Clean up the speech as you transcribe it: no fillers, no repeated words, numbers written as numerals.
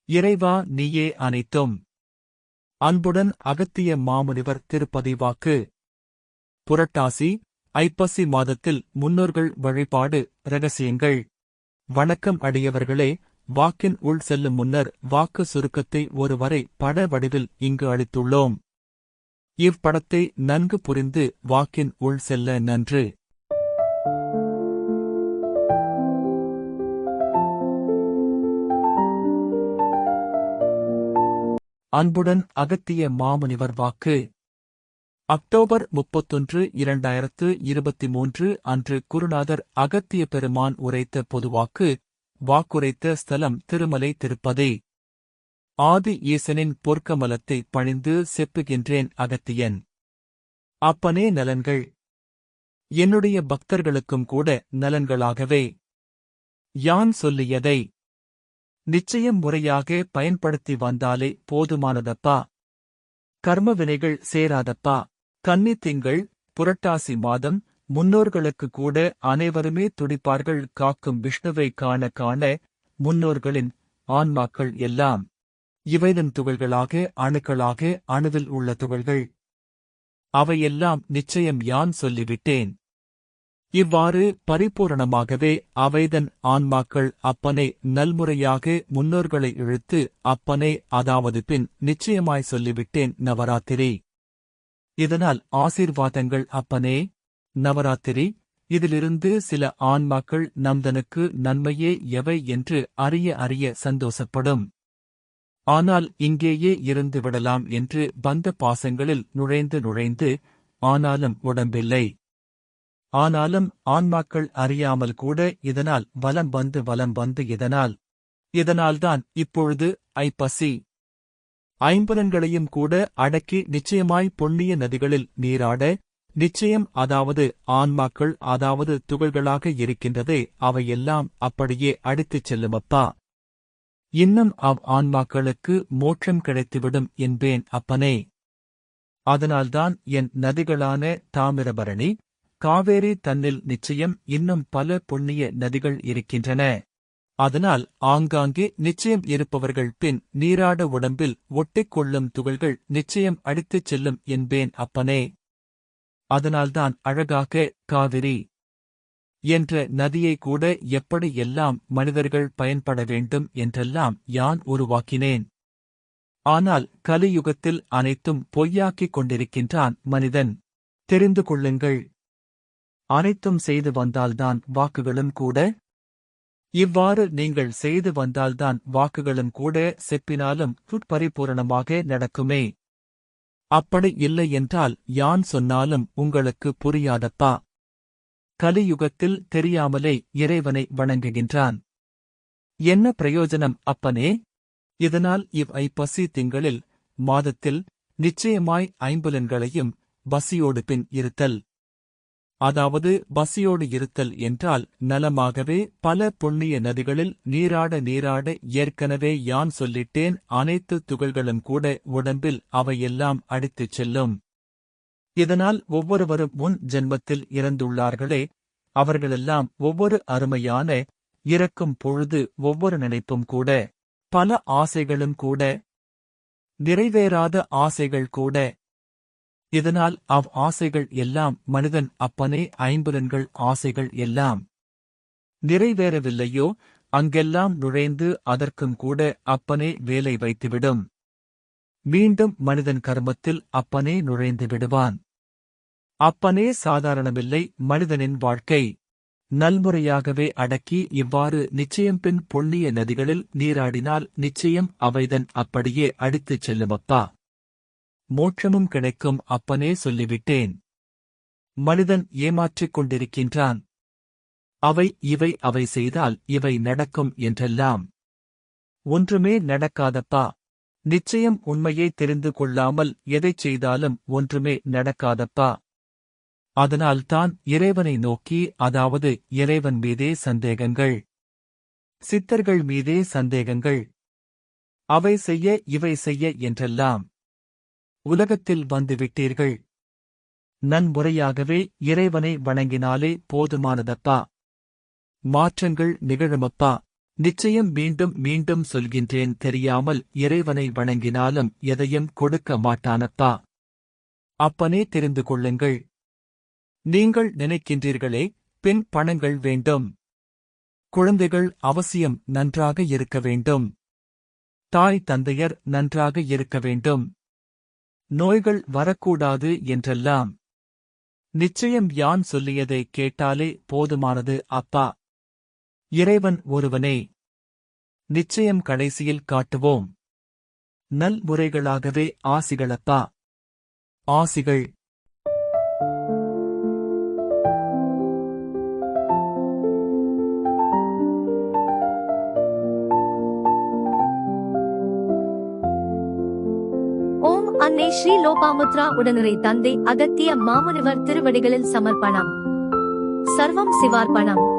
இறைவா நீயே அனைத்தும். அன்புடன் அகத்திய மாமுனிவர் திருப்பதிவாக்கு. புரட்டாசி ஐப்பசி மாதத்தில் முன்னோர்கள் வழிபாடு இரகசியங்கள். வணக்கம் அடியவர்களே. வாக்கின் உள் செல்லும் முன்னர் வாக்கு சுருக்கத்தை ஒரு வரை பட வடிவில் இங்கு அளித்துள்ளோம். இவ்வடத்தை நன்கு புரிந்து வாக்கின் உள் செல்ல நன்று. அன்புடன் அகத்திய மாமுனிவர் வாக்கு. அக்டோபர் 31, 2023 அன்று குருநாதர் அகத்திய பெருமான் உரைத்த பொதுவாக்கு. வாக்குரைத்த ஸ்தலம் திருமலை திருப்பதி. ஆதி ஈசனின் பொற்கமலத்தை பணிந்து செப்புகின்றேன் அகத்தியன். அப்பனே நலன்கள் என்னுடைய பக்தர்களுக்கும் கூட நலன்களாகவே. யான் சொல்லியதை நிச்சயம் முறையாக பயன்படுத்தி வந்தாலே போதுமானதப்பா. கர்ம வினைகள் சேராதப்பா. கன்னி திங்கள், புரட்டாசி மாதம், முன்னோர்களுக்கு கூட அனைவருமே துடிப்பார்கள் காக்கும் விஷ்ணுவை காண காண. முன்னோர்களின் ஆன்மாக்கள் எல்லாம் இவைதன் துகள்களாக அணுக்களாக அணுவில் உள்ள துகள்கள். அவையெல்லாம் நிச்சயம் யான் சொல்லிவிட்டேன். இவ்வாறு பரிபூரணமாகவே அவைதன் ஆன்மாக்கள் அப்பனே நல்முறையாக முன்னோர்களை இழுத்து அப்பனே அதாவது பின் நிச்சயமாய் சொல்லிவிட்டேன் நவராத்திரி. இதனால் ஆசீர்வாதங்கள் அப்பனே. நவராத்திரி இதிலிருந்து சில ஆன்மாக்கள் நம்தனுக்கு நன்மையே எவை என்று அறிய அறிய சந்தோஷப்படும். ஆனால் இங்கேயே இருந்து விடலாம் என்று பந்த பாசங்களில் நுழைந்து நுழைந்து ஆனாலும் உடம்பில்லை. ஆனாலும் ஆன்மாக்கள் அறியாமல் கூட இதனால் வலம் வந்து இதனால்தான் இப்பொழுது ஐப்பசி ஐம்பலன்களையும் கூட அடக்கி நிச்சயமாய் பொன்னிய நதிகளில் நீராட நிச்சயம் அதாவது ஆன்மாக்கள் அதாவது துகள்களாக இருக்கின்றதே அவையெல்லாம் அப்படியே அடித்துச் செல்லுமப்பா. இன்னும் ஆன்மாக்களுக்கு மோட்சம் கிடைத்துவிடும் என்பேன் அப்பனே. அதனால்தான் என் நதிகளான தாமிரபரணி, காவேரி தன்னில் நிச்சயம் இன்னும் பல புண்ணிய நதிகள் இருக்கின்றன. அதனால் ஆங்காங்கே நிச்சயம் இருப்பவர்கள் பின் நீராட உடம்பில் ஒட்டிக்கொள்ளும் துகள்கள் நிச்சயம் அடித்துச் செல்லும் என்பேன் அப்பனே. அதனால்தான் அழகாக காவிரி என்ற நதியை கூட எப்படி எல்லாம் மனிதர்கள் பயன்பட வேண்டும் என்றெல்லாம் யான் உருவாக்கினேன். ஆனால் கலியுகத்தில் அனைத்தும் பொய்யாக்கிக் கொண்டிருக்கின்றான் மனிதன். தெரிந்து கொள்ளுங்கள். அனைத்தும் செய்து வந்தால்தான் வாக்குகளும் கூட. இவ்வாறு நீங்கள் செய்து வந்தால்தான் வாக்குகளும் கூட செப்பினாலும் பரிபூரணமாக நடக்குமே. அப்படி இல்லை என்றால் யான் சொன்னாலும் உங்களுக்கு புரியாதப்பா. கலியுகத்தில் தெரியாமலே இறைவனை வணங்குகின்றான். என்ன பிரயோஜனம் அப்பனே? இதனால் ஐப்பசி திங்களில் மாதத்தில் நிச்சயமாய் ஐம்புலன்களையும் பசியோடு பின் இருத்தல். அதாவது பசியோடு இருத்தல் என்றால் நலமாகவே பல புண்ணிய நதிகளில் நீராட ஏற்கனவே யான் சொல்லிட்டேன் அனைத்து துகள்களும் கூட உடம்பில் அவையெல்லாம் அடித்துச் செல்லும். இதனால் ஒவ்வொருவரும் முன் ஜென்மத்தில் இறந்துள்ளார்களே அவர்களெல்லாம் ஒவ்வொரு அருமையான இறக்கும் பொழுது ஒவ்வொரு நினைப்பும் கூட பல ஆசைகளும் கூட நிறைவேறாத ஆசைகள் கூட. இதனால் ஆசைகள் எல்லாம் மனிதன் அப்பனே ஐம்புலன்கள் ஆசைகள் எல்லாம் நிறைவேறவில்லையோ அங்கெல்லாம் நுழைந்து அதற்கும் கூட அப்பனே வேலை வைத்துவிடும். மீண்டும் மனிதன் கர்மத்தில் அப்பனே நுழைந்து விடுவான். அப்பனே சாதாரணமில்லை மனிதனின் வாழ்க்கை. நல்முறையாகவே அடக்கி இவ்வாறு நிச்சயம் பின் பொன்னிய நதிகளில் நீராடினால் நிச்சயம் அவைதன் அப்படியே அடித்துச் செல்லுமப்பா. மோட்சமும் கிடைக்கும் அப்பனே சொல்லிவிட்டேன். மனிதன் ஏமாற்றிக் கொண்டிருக்கின்றான். அவை செய்தால் இவை நடக்கும் என்றெல்லாம். ஒன்றுமே நடக்காதப்பா. நிச்சயம் உண்மையை தெரிந்து கொள்ளாமல் எதைச் செய்தாலும் ஒன்றுமே நடக்காதப்பா. அதனால்தான் இறைவனை நோக்கி அதாவது இறைவன் மீதே சந்தேகங்கள். சித்தர்கள் மீதே சந்தேகங்கள். அவை செய்ய இவை செய்ய என்றெல்லாம் உலகத்தில் வந்துவிட்டீர்கள். நன்முறையாகவே இறைவனை வணங்கினாலே போதுமானதப்பா. மாற்றங்கள் நிகழுமப்பா. நிச்சயம் மீண்டும் மீண்டும் சொல்கின்றேன், தெரியாமல் இறைவனை வணங்கினாலும் எதையும் கொடுக்க மாட்டானப்பா. அப்பனே தெரிந்து கொள்ளுங்கள். நீங்கள் நினைக்கின்றீர்களே, பின் பணங்கள் வேண்டும். குழந்தைகள் அவசியம் நன்றாக இருக்க வேண்டும். தாய் தந்தையர் நன்றாக இருக்க வேண்டும். நோய்கள் வரக்கூடாது என்றெல்லாம். நிச்சயம் யான் சொல்லியதை கேட்டாலே போதுமானது அப்பா. இறைவன் ஒருவனே. நிச்சயம் கடைசியில் காட்டுவோம். நல்முறைகளாகவே ஆசிகளப்பா. ஆசிகள். ஓம் அன்னை ஸ்ரீ லோபாமுத்ரா உடனுரை தந்தை அகத்திய மாமுனிவர் திருவடிகளில் சமர்ப்பணம். சர்வம் சிவார்ப்பணம்.